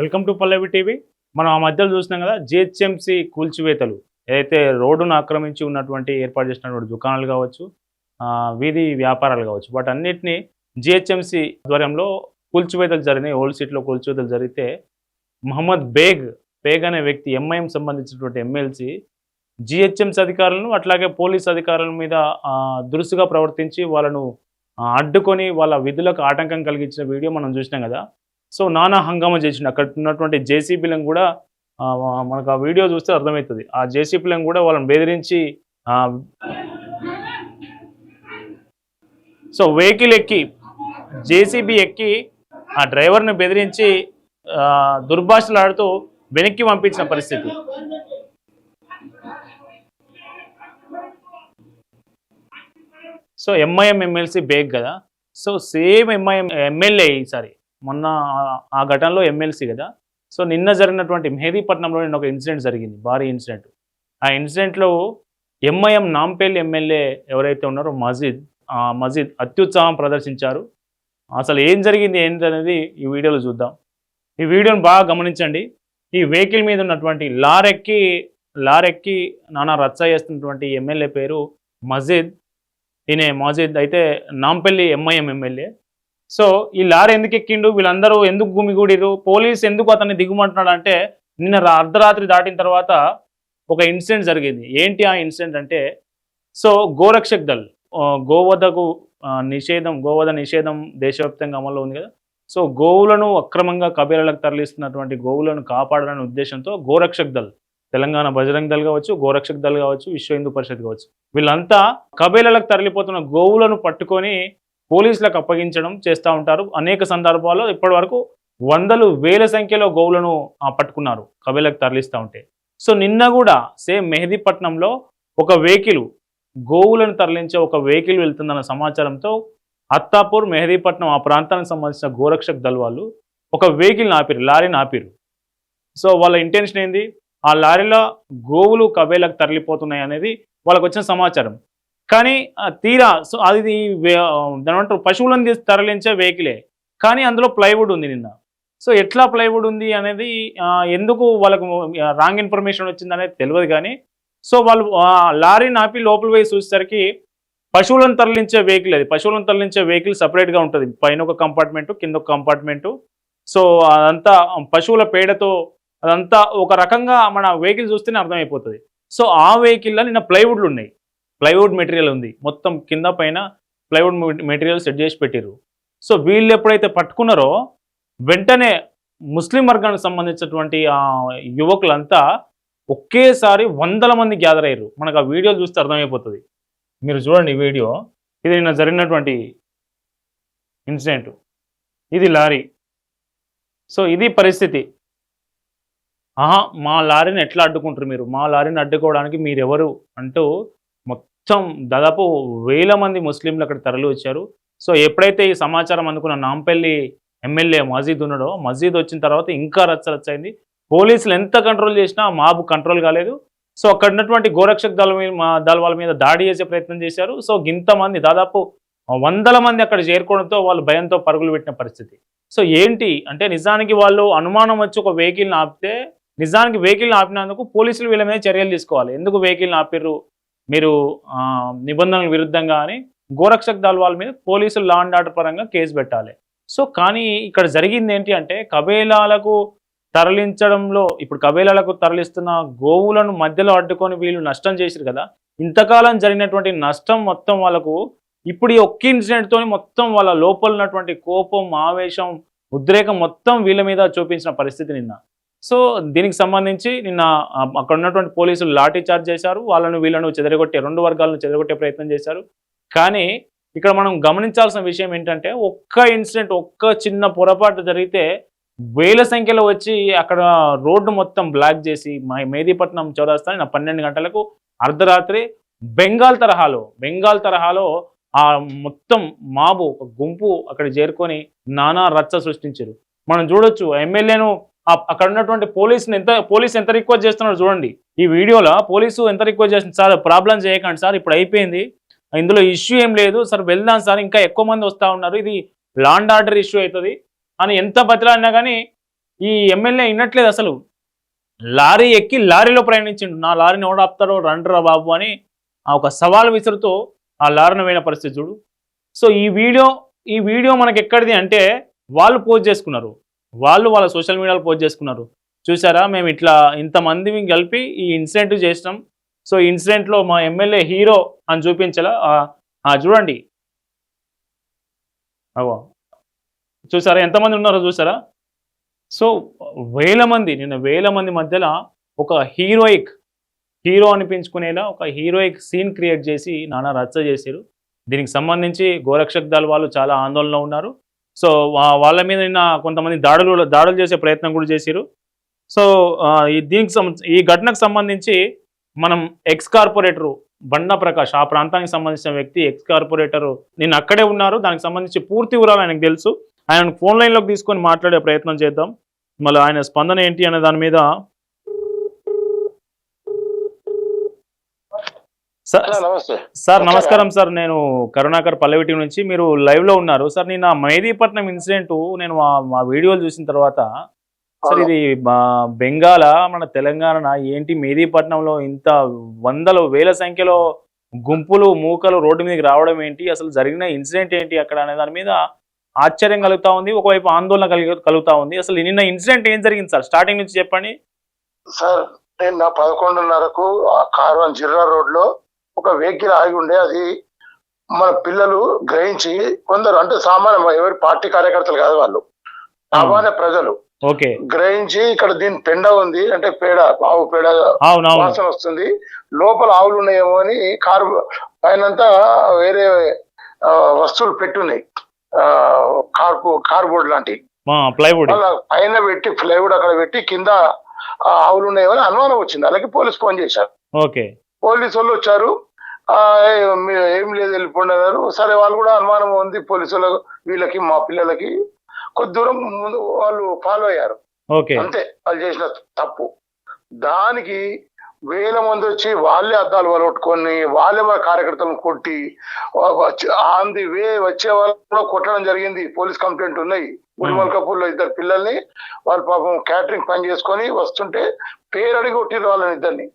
Welcome to Pallavi TV. మనం ఆ మధ్యలో చూసినాం కదా, జిహెచ్ఎంసీ కూల్చివేతలు ఏదైతే రోడ్డును ఆక్రమించి ఉన్నటువంటి ఏర్పాటు చేసినటువంటి దుకాణాలు కావచ్చు, వీధి వ్యాపారాలు కావచ్చు, వాటన్నిటిని జిహెచ్ఎంసీ ఆధ్వర్యంలో కూల్చివేతలు జరిగినాయి. ఓల్డ్ సిటీలో కూల్చివేతలు జరిగితే మహమ్మద్ బేగ్ అనే వ్యక్తి ఎంఐఎం సంబంధించినటువంటి ఎమ్మెల్సీ జిహెచ్ఎంసీ అధికారులను అట్లాగే పోలీస్ అధికారుల మీద దురుసుగా ప్రవర్తించి వాళ్ళను అడ్డుకొని వాళ్ళ విధులకు ఆటంకం కలిగించిన వీడియో మనం చూసినాం కదా. సో నానా హంగామా చేసిండు. అక్కడ ఉన్నటువంటి జేసీబీలను కూడా మనకు ఆ వీడియో చూస్తే అర్థమవుతుంది. ఆ జేసీబీలను కూడా వాళ్ళని బెదిరించి సో వెహికల్ ఎక్కి జేసీబీ ఎక్కి ఆ డ్రైవర్ని బెదిరించి దుర్భాషలాడుతూ వెనక్కి పంపించిన పరిస్థితి. సో ఎంఐఎం ఎమ్మెల్సీ బేగ్ కదా. సో సేమ్ ఎంఐఎం ఎమ్మెల్యే ఈసారి మొన్న ఆ ఘటనలో ఎమ్మెల్సీ కదా. సో నిన్న జరిగినటువంటి మెహదీపట్నంలో నిన్న ఒక ఇన్సిడెంట్ జరిగింది, భారీ ఇన్సిడెంట్. ఆ ఇన్సిడెంట్లో ఎంఐఎం నాంపల్లి ఎమ్మెల్యే ఎవరైతే ఉన్నారో మజీద్ అత్యుత్సాహం ప్రదర్శించారు. అసలు ఏం జరిగింది ఏంటి అనేది ఈ వీడియోలో చూద్దాం. ఈ వీడియోని బాగా గమనించండి. ఈ వెహికల్ మీద ఉన్నటువంటి లారెక్కి నానా రచ్చ చేస్తున్నటువంటి ఎమ్మెల్యే పేరు మజీద్ అయితే నాంపల్లి ఎంఐఎం ఎమ్మెల్యే. సో ఈ లారీ ఎందుకు ఎక్కిండు, వీళ్ళందరూ ఎందుకు గుమిగూడిరు, పోలీస్ ఎందుకు అతన్ని దిగుమంటున్నాడు అంటే, నిన్న అర్ధరాత్రి దాటిన తర్వాత ఒక ఇన్సిడెంట్ జరిగింది. ఏంటి ఆ ఇన్సిడెంట్ అంటే, సో గోరక్షక్ దళ్ గోవధ నిషేధం దేశవ్యాప్తంగా అమల్లో ఉంది కదా. సో గోవులను అక్రమంగా కబేలాలకు తరలిస్తున్నటువంటి గోవులను కాపాడాలనే ఉద్దేశంతో గోరక్షక్ దళ్, తెలంగాణ బజరంగ్ దళ్ కావచ్చు, గోరక్షక్ దళ్ కావచ్చు, విశ్వ హిందూ పరిషత్ కావచ్చు, వీళ్ళంతా కబేలాలకు తరలిపోతున్న గోవులను పట్టుకొని పోలీసులకు అప్పగించడం చేస్తూ ఉంటారు. అనేక సందర్భాల్లో ఇప్పటి వరకు వందలు వేల సంఖ్యలో గోవులను పట్టుకున్నారు కబేలకు తరలిస్తూ ఉంటే. సో నిన్న కూడా సేమ్ మెహదీపట్నంలో ఒక వెహికల్, గోవులను తరలించే ఒక వెహికల్ వెళ్తుందన్న సమాచారంతో అత్తాపూర్, మెహదీపట్నం ఆ ప్రాంతానికి సంబంధించిన గోరక్షక్ దళ్ వాళ్ళు ఒక వెహికల్ని లారీని ఆపిరు. సో వాళ్ళ ఇంటెన్షన్ ఏంది, ఆ లారీలో గోవులు కబేలకు తరలిపోతున్నాయి అనేది వాళ్ళకు వచ్చిన సమాచారం. కానీ తీరా సో అది దాని పశువులను తరలించే వెహికలే, కానీ అందులో ప్లైవుడ్ ఉంది నిన్న. సో ఎట్లా ప్లైవుడ్ ఉంది అనేది ఎందుకు వాళ్ళకు రాంగ్ ఇన్ఫర్మేషన్ వచ్చింది అనేది తెలియదు. కానీ సో వాళ్ళు లారీని ఆపి లోపల పోయి చూసేసరికి పశువులను తరలించే వెహికల్, అది పశువులను తరలించే వెహికల్ సపరేట్గా ఉంటుంది. పైన ఒక కంపార్ట్మెంటు, కింద ఒక కంపార్ట్మెంటు. సో అదంతా పశువుల పేడతో అదంతా ఒక రకంగా మన వెహికల్ చూస్తేనే అర్థమైపోతుంది. సో ఆ వెహికల్లో నిన్న ప్లైవుడ్లు ఉన్నాయి, ప్లైవుడ్ మెటీరియల్ ఉంది, మొత్తం కింద పైన ప్లైవుడ్ మెటీరియల్ సెట్ చేసి పెట్టిరు. సో వీళ్ళు ఎప్పుడైతే పట్టుకున్నారో వెంటనే ముస్లిం వర్గానికి సంబంధించినటువంటి యువకులంతా ఒకేసారి వందల మంది గ్యాదర్ అయ్యారు. మనకు ఆ వీడియోలు చూస్తే అర్థమైపోతుంది. మీరు చూడండి వీడియో. ఇది నిన్న జరిగినటువంటి ఇన్సిడెంట్. ఇది లారీ. సో ఇది పరిస్థితి. మా లారీని ఎట్లా అడ్డుకుంటారు మీరు, మా లారీని అడ్డుకోవడానికి మీరెవరు అంటూ మొత్తం దాదాపు వేల మంది ముస్లింలు అక్కడ తరలి వచ్చారు. సో ఎప్పుడైతే ఈ సమాచారం అందుకున్న నాంపల్లి ఎమ్మెల్యే మజీద్ ఉన్నాడో, మజీద్ వచ్చిన తర్వాత ఇంకా రచ్చరచ్చైంది. పోలీసులు ఎంత కంట్రోల్ చేసినా మాబు కంట్రోల్ కాలేదు. సో అక్కడ ఉన్నటువంటి గోరక్షక్ దళ వాళ్ళ మీద దాడి చేసే ప్రయత్నం చేశారు. సో ఇంతమంది దాదాపు వందల మంది అక్కడ చేరుకోవడంతో వాళ్ళు భయంతో పరుగులు పెట్టిన పరిస్థితి. సో ఏంటి అంటే, నిజానికి వాళ్ళు అనుమానం వచ్చి ఒక వెహికల్ని ఆపితే, నిజానికి వెహికల్ని ఆపినందుకు పోలీసులు వీళ్ళ మీద చర్యలు తీసుకోవాలి. ఎందుకు వెహికల్ని ఆపిర్రు మీరు నిబంధనల విరుద్ధంగా అని గోరక్షక్ దళ్ వాళ్ళ మీద పోలీసులు లా అండ్ ఆర్డర్ పరంగా కేసు పెట్టాలి. సో కానీ ఇక్కడ జరిగింది ఏంటి అంటే, కబేలాలకు తరలించడంలో ఇప్పుడు కబేలాలకు తరలిస్తున్న గోవులను మధ్యలో అడ్డుకొని వీళ్ళు నష్టం చేశారు కదా. ఇంతకాలం జరిగినటువంటి నష్టం మొత్తం వాళ్ళకు ఇప్పుడు ఈ ఒక్క ఇన్సిడెంట్తో మొత్తం వాళ్ళ లోపల ఉన్నటువంటి కోపం, ఆవేశం, ఉద్రేకం మొత్తం వీళ్ళ మీద చూపించిన పరిస్థితి నిన్న. సో దీనికి సంబంధించి నిన్న అక్కడ ఉన్నటువంటి పోలీసులు లాఠీ చార్జ్ చేశారు. వీళ్ళను చెదరగొట్టే, రెండు వర్గాలను చెదరగొట్టే ప్రయత్నం చేశారు. కానీ ఇక్కడ మనం గమనించాల్సిన విషయం ఏంటంటే, ఒక్క ఇన్సిడెంట్, ఒక్క చిన్న పొరపాటు జరిగితే వేల సంఖ్యలో వచ్చి అక్కడ రోడ్డు మొత్తం బ్లాక్ చేసి మెహదీపట్నం చౌరస్తా 12 గంటలకు అర్ధరాత్రి బెంగాల్ తరహాలో ఆ మొత్తం మాబు ఒక గుంపు అక్కడ చేరుకొని నానా రచ్చ సృష్టించారు. మనం చూడొచ్చు ఎమ్మెల్యేను అక్కడ ఉన్నటువంటి పోలీసు ఎంత రిక్వెస్ట్ చేస్తున్నారో చూడండి. ఈ వీడియోలో పోలీసు ఎంత రిక్వెస్ట్ చేస్తుంది, సార్ ప్రాబ్లం చేయకండి సార్, ఇప్పుడు అయిపోయింది, ఇందులో ఇష్యూ ఏం లేదు సార్, వెళ్దాం సార్, ఇంకా ఎక్కువ మంది వస్తూ ఉన్నారు, ఇది లా అండ్ ఆర్డర్ ఇష్యూ అవుతుంది అని ఎంత బతిలాడినా కానీ ఈ ఎమ్మెల్యే వినట్లేదు అసలు. లారీ ఎక్కి లారీలో ప్రయాణించిండు. నా లారీని ఎవడు ఆపుతాడో రండ్రా బాబు అని ఒక సవాల్ విసురుతూ ఆ లారీని పోయిన పరిస్థితి చూడు. సో ఈ వీడియో మనకి ఎక్కడిది అంటే వాళ్ళు పోస్ట్ చేసుకున్నారు. వాళ్ళ సోషల్ మీడియాలో పోస్ట్ చేసుకున్నారు. చూసారా మేము ఇట్లా ఇంతమంది కలిపి ఈ ఇన్సిడెంట్ చేసినాం. సో ఈ ఇన్సిడెంట్లో మా ఎమ్మెల్యే హీరో అని చూపించాలా చూడండి. అవో చూసారా ఎంతమంది ఉన్నారో చూసారా. సో నిన్న వేల మంది మధ్యలో ఒక హీరో అనిపించుకునేలా ఒక హీరోయిక్ సీన్ క్రియేట్ చేసి నానా రచ్చ చేశారు. దీనికి సంబంధించి గోరక్షక్ దళ వాళ్ళు చాలా ఆందోళనలో ఉన్నారు. సో వాళ్ళ మీద నిన్న కొంతమంది దాడులు చేసే ప్రయత్నం కూడా చేశారు. సో ఈ ఘటనకు సంబంధించి మనం ఎక్స్ కార్పొరేటరు బండా ప్రకాష్, ఆ ప్రాంతానికి సంబంధించిన వ్యక్తి, ఎక్స్ కార్పొరేటరు నిన్న అక్కడే ఉన్నారు. దానికి సంబంధించి పూర్తి వివరాలు ఆయనకు తెలుసు. ఆయనను ఫోన్ లైన్లోకి తీసుకొని మాట్లాడే ప్రయత్నం చేద్దాం. మళ్ళీ ఆయన స్పందన ఏంటి అనే దాని మీద. సార్ నమస్కారం సార్, నేను కరుణాకర్ పల్లవి టీవీ నుంచి. మీరు లైవ్లో ఉన్నారు సార్. నిన్న మెహదీపట్నం ఇన్సిడెంట్ నేను మా వీడియోలు చూసిన తర్వాత సార్ ఇది బెంగాల్ మన తెలంగాణ ఏంటి మెహదీపట్నంలో ఇంత వందల వేల సంఖ్యలో గుంపులు మూకలు రోడ్డు మీదకి రావడం ఏంటి, అసలు జరిగిన ఇన్సిడెంట్ ఏంటి అక్కడ అనే దాని మీద ఆశ్చర్యం కలుగుతా ఉంది, ఒకవైపు ఆందోళన కలుగుతా ఉంది. అసలు నిన్న ఇన్సిడెంట్ ఏం జరిగింది సార్, స్టార్టింగ్ నుంచి చెప్పండి సార్. నిన్న 11:30కు కార్వాన్ జిర్రా రోడ్ లో ఒక వెహికల్ ఆగి ఉండే, అది మన పిల్లలు గ్రహించి కొందరు అంటే సామాన్య ఎవరి పార్టీ కార్యకర్తలు కాదు, వాళ్ళు సామాన్య ప్రజలు గ్రహించి ఇక్కడ దీని పెండ ఉంది అంటే పేడ, ఆవు పేడ వాసన వస్తుంది, లోపల ఆవులు ఉన్నాయేమో అని కారు పైనంతా వేరే వస్తువులు పెట్టున్నాయి, కార్బోర్డ్ లాంటి పైన పెట్టి ప్లైవుడ్ అక్కడ పెట్టి కింద ఆవులు ఉన్నాయేమో అని అనుమానం వచ్చింది. అలాగే పోలీసు ఫోన్ చేశారు. పోలీసు వాళ్ళు వచ్చారు, ఏం లేదు వెళ్ళిపోండి అన్నారు. సరే వాళ్ళు కూడా అనుమానం ఉంది పోలీసు వాళ్ళకి, వీళ్ళకి మా పిల్లలకి కొద్ది దూరం ముందు వాళ్ళు ఫాలో అయ్యారు. అంతే వాళ్ళు చేసిన తప్పు. దానికి వేల మంది వచ్చి వాళ్ళే అద్దాలు వలగొట్టుకొని వాళ్ళే మన కార్యకర్తలను కొట్టి ఆన్ ది వే వచ్చే వాళ్ళు కూడా కొట్టడం జరిగింది. పోలీస్ కంప్లైంట్ ఉన్నాయి. గుడిమల్కాపూర్ లో 2 పిల్లల్ని వాళ్ళు పాపం క్యాటరింగ్ పని చేసుకొని వస్తుంటే పేరు అడిగి కొట్టిరు వాళ్ళని ఇద్దరిని.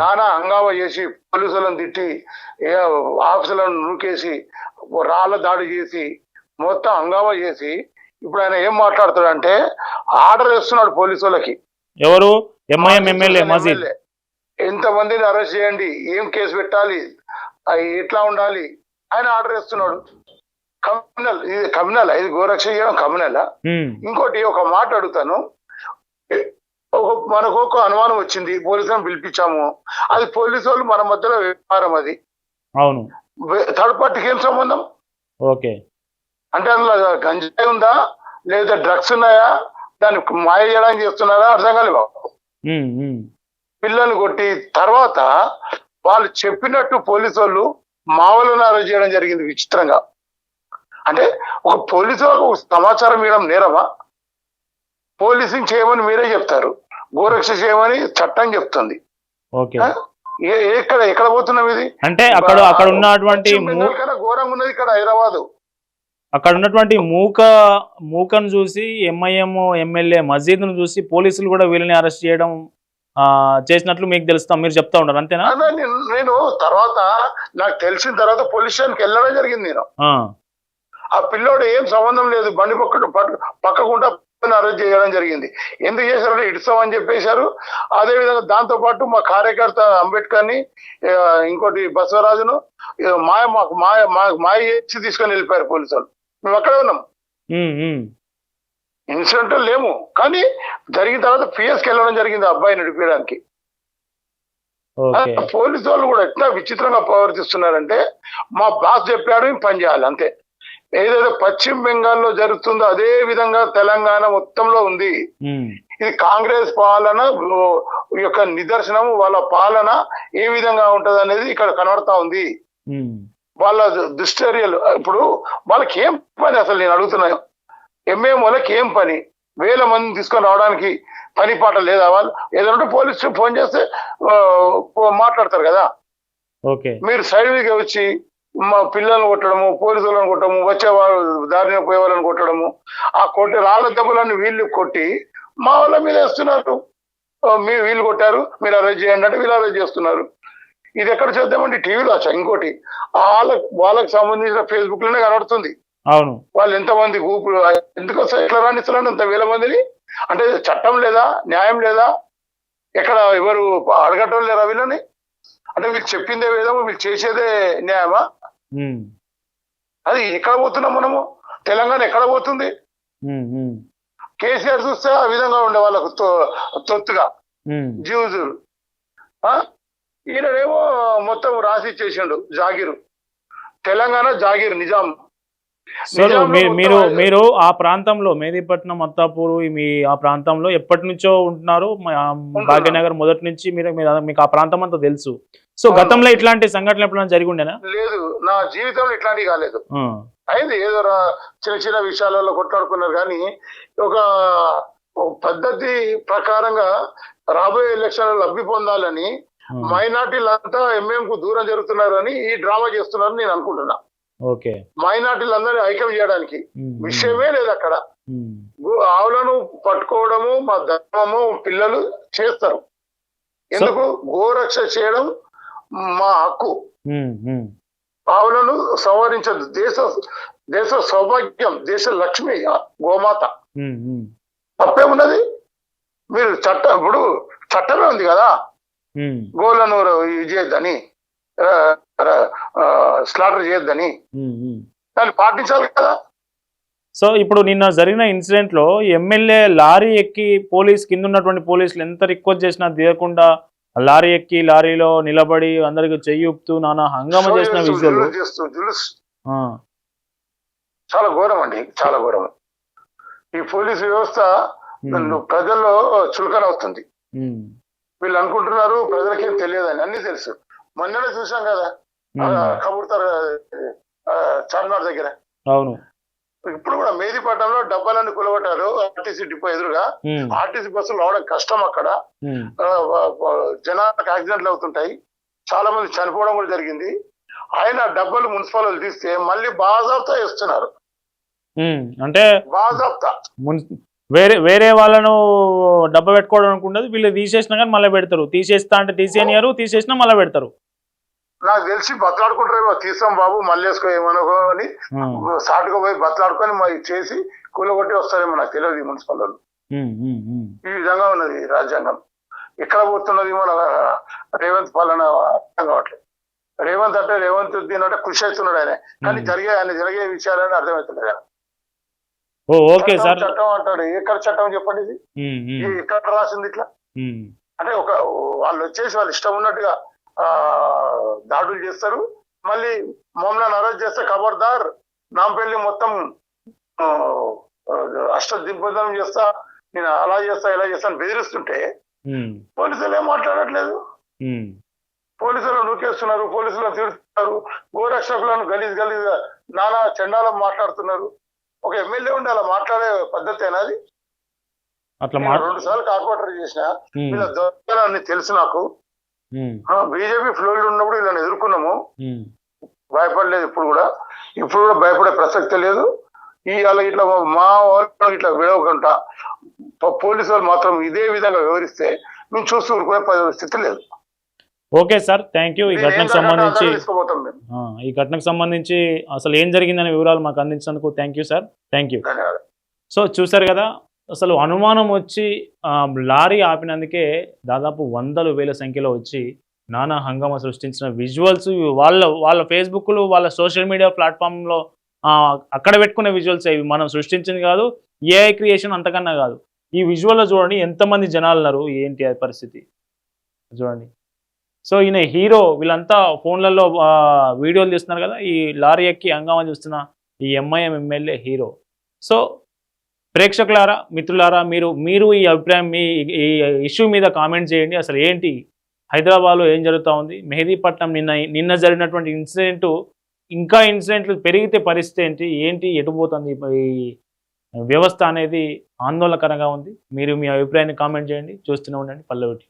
నానా హంగామా చేసి పోలీసులను తిట్టి ఆఫీసులను నూకేసి రాళ్ళ దాడి చేసి మొత్తం హంగామా చేసి ఇప్పుడు ఆయన ఏం మాట్లాడుతాడంటే ఆర్డర్ వేస్తున్నాడు పోలీసు వాళ్ళకి. ఎవరు? ఎంఐఎం ఎమ్మెల్యే ఎంతమందిని అరెస్ట్ చేయండి, ఏం కేసు పెట్టాలి, ఎట్లా ఉండాలి ఆయన ఆర్డర్ వేస్తున్నాడు. కమ్యూనల్ ఇది గోరక్ష చేయడం కమ్యూనల్. ఇంకోటి ఒక మాట అడుగుతాను, మనకు ఒక అనుమానం వచ్చింది, పోలీసులను పిలిపించాము, అది పోలీసు వాళ్ళు మన మధ్యలో వ్యవహారం, అది అవును థర్డ్ పార్టీకి ఏం సంబంధం? అంటే అందులో గంజాయి ఉందా లేదా డ్రగ్స్ ఉన్నాయా, దాన్ని మాయ చేయడానికి చేస్తున్నారా అర్థం కాలేదు బాబు. పిల్లల్ని కొట్టి తర్వాత వాళ్ళు చెప్పినట్టు పోలీసు వాళ్ళు మావోలను అరెస్ట్ చేయడం జరిగింది విచిత్రంగా. అంటే ఒక పోలీసు వాళ్ళకు సమాచారం ఇవ్వడం నేరమా? పోలీసింగ్ చేయమని మీరే చెప్తారు, గోరక్ష చేయమని చట్టం చెప్తుంది. ఎక్కడ పోతున్నాం ఇది? అంటే అక్కడ ఉన్నటువంటి ఘోరంగా ఉన్నది ఇక్కడ హైదరాబాద్. అక్కడ ఉన్నటువంటి మూకను చూసి ఎంఐఎం ఎమ్మెల్యే మజీద్ను చూసి పోలీసులు కూడా వీళ్ళని అరెస్ట్ చేయడం చేసినట్లు మీకు తెలుస్తాం, మీరు చెప్తా ఉంటారు అంతేనా? నేను తర్వాత నాకు తెలిసిన తర్వాత పోలీస్ స్టేషన్కి వెళ్ళడం జరిగింది. నేను ఆ పిల్లోడు ఏం సంబంధం లేదు, బండి పక్కకుండా అరెస్ట్ చేయడం జరిగింది. ఎందుకు చేశారంటే ఇడుస్తామని చెప్పేశారు. అదేవిధంగా దాంతో పాటు మా కార్యకర్త అంబేద్కర్ని, ఇంకోటి బసవరాజును మాయ చేసి తీసుకొని వెళ్ళిపోయారు పోలీసు వాళ్ళు. మేము అక్కడే ఉన్నాం, ఇన్సిడెంట్ లేము, కానీ జరిగిన తర్వాత పిఎస్కి వెళ్ళడం జరిగింది అబ్బాయిని నడిపించడానికి. పోలీసు వాళ్ళు కూడా ఎట్లా విచిత్రంగా ప్రవర్తిస్తున్నారంటే మా బాస్ చెప్పాడు పని చేయాలి అంతే. ఏదైతే పశ్చిమ బెంగాల్లో జరుగుతుందో అదే విధంగా తెలంగాణ మొత్తంలో ఉంది. ఇది కాంగ్రెస్ పాలన యొక్క నిదర్శనం. వాళ్ళ పాలన ఏ విధంగా ఉంటది అనేది ఇక్కడ కనబడతా ఉంది. వాళ్ళ దుశ్చర్యలు. ఇప్పుడు వాళ్ళకి ఏం పని అసలు నేను అడుగుతున్నాను, ఎంఏం వాళ్ళకి ఏం పని? వేల మందిని తీసుకొని రావడానికి పని పాట లేదా? వాళ్ళు ఏదంటే పోలీసు ఫోన్ చేస్తే మాట్లాడతారు కదా. మీరు సైడ్గా వచ్చి మా పిల్లల్ని కొట్టడము, పోలీసులను కొట్టడము, వచ్చేవాళ్ళు దారిన పోయే వాళ్ళని కొట్టడము, ఆ కొట్టి రాళ్ళ దెబ్బలన్నీ వీళ్ళు కొట్టి మా వాళ్ళ మీద వేస్తున్నారు. మీరు వీళ్ళు కొట్టారు, మీరు అరెస్ట్ చేయండి అంటే వీళ్ళు అరెస్ట్ చేస్తున్నారు. ఇది ఎక్కడ చేద్దామండి? టీవీలో వచ్చా. ఇంకోటి వాళ్ళకి సంబంధించిన ఫేస్బుక్ లోనే కనబడుతుంది. అవును, వాళ్ళు ఎంతమంది గ్రూపులు ఎందుకు వస్తాయి, ఎట్లా రాణిస్తున్నారు అంత వేల మందిని? అంటే చట్టం లేదా, న్యాయం లేదా, ఎక్కడ ఎవరు అడగటం లేరా వీళ్ళని? అంటే వీళ్ళు చెప్పిందే వేదము, వీళ్ళు చేసేదే న్యాయమా? అది ఎక్కడ పోతున్నాం మనము? తెలంగాణ ఎక్కడ పోతుంది? కేసీఆర్ చూస్తే ఆ విధంగా ఉండే వాళ్ళకు తొత్తుగా జీవుజులు. ఈయననేమో మొత్తం రాసి ఇచ్చేసిండు జాగీరు. తెలంగాణ జాగీరు నిజాం. మీరు ఆ ప్రాంతంలో మెహదీపట్నం, అత్తాపూర్ మీ ఆ ప్రాంతంలో ఎప్పటి నుంచో ఉంటున్నారు? భాగ్యనగర్ మొదటి నుంచి మీకు ఆ ప్రాంతం అంతా తెలుసు. సో గతంలో ఇట్లాంటి సంఘటనలు ఎప్పుడైనా జరిగి ఉండేనా? లేదు, నా జీవితంలో ఇట్లాంటివి కాలేదు. అయింది ఏదో చిన్న చిన్న విషయాలలో కొట్లాడుకున్నారు, కానీ ఒక పద్ధతి ప్రకారంగా రాబోయే ఎలక్షన్ లబ్ధి పొందాలని మైనార్టీలంతా ఎంఎంకు దూరం జరుగుతున్నారని ఈ డ్రామా చేస్తున్నారని నేను అనుకుంటున్నా. మైనార్టీలందరినీ ఐక్యం చేయడానికి విషయమే లేదు అక్కడ. ఆవులను పట్టుకోవడము మా ధర్మము పిల్లలు చేస్తారు. ఎందుకు? గోరక్ష చేయడం మా హక్కు. ఆవులను సంవరించదు. దేశ సౌభాగ్యం, దేశ లక్ష్మి గోమాత. తప్పేమున్నది? మీరు ఇప్పుడు చట్టమే ఉంది కదా, గోలను ఇది చేయొద్దని, స్లాటర్ చేయొద్దని, దాన్ని పాటించాలి కదా. సో ఇప్పుడు నిన్న జరిగిన ఇన్సిడెంట్ లో ఎమ్మెల్యే లారీ ఎక్కి కింద ఉన్నటువంటి పోలీసులు ఎంత రిక్వెస్ట్ చేసినా తీయకుండా లారీ ఎక్కి లారీలో నిలబడి అందరికి చెయ్యి ఊపుతూ నానా హంగామా చేసిన విజువల్ చాలా ఘోరం అండి, చాలా ఘోరం. ఈ పోలీసు వ్యవస్థ ప్రజల్లో చులకన అవుతుంది. వీళ్ళు అనుకుంటున్నారు ప్రజలకేం తెలియదని. అన్ని తెలుసు. మొన్ననే చూసాం కదా కబుర్తారు చార్మినార్ దగ్గర. అవును, ఇప్పుడు కూడా మెహదీపట్నంలో డబ్బాలన్నీ కులగొట్టారు ఆర్టీసీ డిపో ఎదురుగా. ఆర్టీసీ బస్సులు రావడం కష్టం. అక్కడ జనాలకు యాక్సిడెంట్లు అవుతుంటాయి, చాలా మంది చనిపోవడం కూడా జరిగింది. ఆయన డబ్బాలు మున్సిపల్ వాళ్ళు తీస్తే మళ్ళీ బాజాబ్తా వేస్తున్నారు. అంటే బాజాబ్తా వేరే వాళ్ళను డబ్బా పెట్టుకోవడం అనుకుంటుంది, వీళ్ళు తీసేసినా కానీ మళ్ళీ పెడతారు. తీసేస్తా అంటే తీసేయనియారు, తీసేసినా మళ్ళీ పెడతారు. నాకు తెలిసి బతలాడుకుంటారేమో, తీసాం బాబు మళ్ళీ వేసుకో ఏమనుకో అని సాటుగా పోయి బతలాడుకొని మరి చేసి కూలగొట్టి వస్తారేమో, నాకు తెలియదు. ఈ మున్సిపల్ వాళ్ళు ఈ విధంగా ఉన్నది రాజ్యాంగం. ఎక్కడ పోతున్నది మన రేవంత్ పాలన అర్థం కావట్లేదు. రేవంత్ అంటే రేవంత్ దీని కృషి అవుతున్నాడు ఆయన, కానీ జరిగే విషయాలని అర్థమవుతున్నాడు ఆయన. చట్టం అంటాడు. ఎక్కడ చట్టం చెప్పండి? ఇది ఎక్కడ రాసింది ఇట్లా? అంటే వాళ్ళు వచ్చేసి వాళ్ళు ఇష్టం ఉన్నట్టుగా దాడులు చేస్తారు. మళ్ళీ మమ్మల్ని అరెస్ట్ చేస్తే ఖబర్దార్, నాంపల్లి మొత్తం దిగ్బంధనం చేస్తా, నేను అలా చేస్తా ఇలా చేస్తా అని బెదిరిస్తుంటే పోలీసులు ఏం మాట్లాడట్లేదు. పోలీసులు నూకేస్తున్నారు, పోలీసులను తిడుతున్నారు, గోరక్షకులను గలీజ్ నానా చండాలం మాట్లాడుతున్నారు. ఒక ఎమ్మెల్యే ఉండి అలా మాట్లాడే పద్ధతి అది? అట్లా 2 సార్లు కార్పొరేటర్ చేసిన వీళ్ళ దొంగలని తెలుసు నాకు. బీజేపీ ఫ్లోర్లు ఉన్నప్పుడు వీళ్ళని ఎదుర్కొన్నాము, భయపడలేదు. ఇప్పుడు కూడా భయపడే ప్రసక్తే లేదు. ఇట్లా మా వాళ్ళు ఇట్లా విడవకుండా పోలీసు వాళ్ళు మాత్రం ఇదే విధంగా వివరిస్తే మేము చూస్తూ ఊరుకునే స్థితి లేదు. Okay sir, thank you. ఈ ఘటనకు సంబంధించి అసలు ఏం జరిగిందనే వివరాలు మాకు అందించినందుకు thank you sir, thank you. So చూసారు కదా, అసలు అనుమానం వచ్చి లారీ ఆపినందుకే దాదాపు 100,000 సంఖ్యలో వచ్చి నానా హంగామా సృష్టించిన విజువల్స్ వాళ్ళ ఫేస్బుక్లు, వాళ్ళ సోషల్ మీడియా ప్లాట్ఫామ్లో అక్కడ పెట్టుకునే విజువల్స్ ఇవి. మనం సృష్టించింది కాదు, ఏఐ క్రియేషన్ అంతకన్నా కాదు. ఈ విజువల్లో చూడండి ఎంతమంది జనాలు ఉన్నారు, ఏంటి అది పరిస్థితి చూడండి. సో ఈయన హీరో, వీళ్ళంతా ఫోన్లలో వీడియోలు తీస్తున్నారు కదా, ఈ లారీ ఎక్కి హంగామా చూస్తున్న ఈ ఎంఐఎం ఎమ్మెల్యే హీరో. సో ప్రేక్షకులారా, మిత్రులారా, మీరు ఈ అభిప్రాయం ఈ ఇష్యూ మీద కామెంట్ చేయండి. అసలు ఏంటి హైదరాబాద్లో ఏం జరుగుతూ ఉంది? మెహదీపట్నం నిన్న జరిగినటువంటి ఇన్సిడెంటు, ఇంకా ఇన్సిడెంట్లు పెరిగితే పరిస్థితి ఏంటి ఎటుపోతుంది ఈ వ్యవస్థ అనేది ఆందోళనకరంగా ఉంది. మీరు మీ అభిప్రాయాన్ని కామెంట్ చేయండి. చూస్తూనే ఉండండి పల్లవి.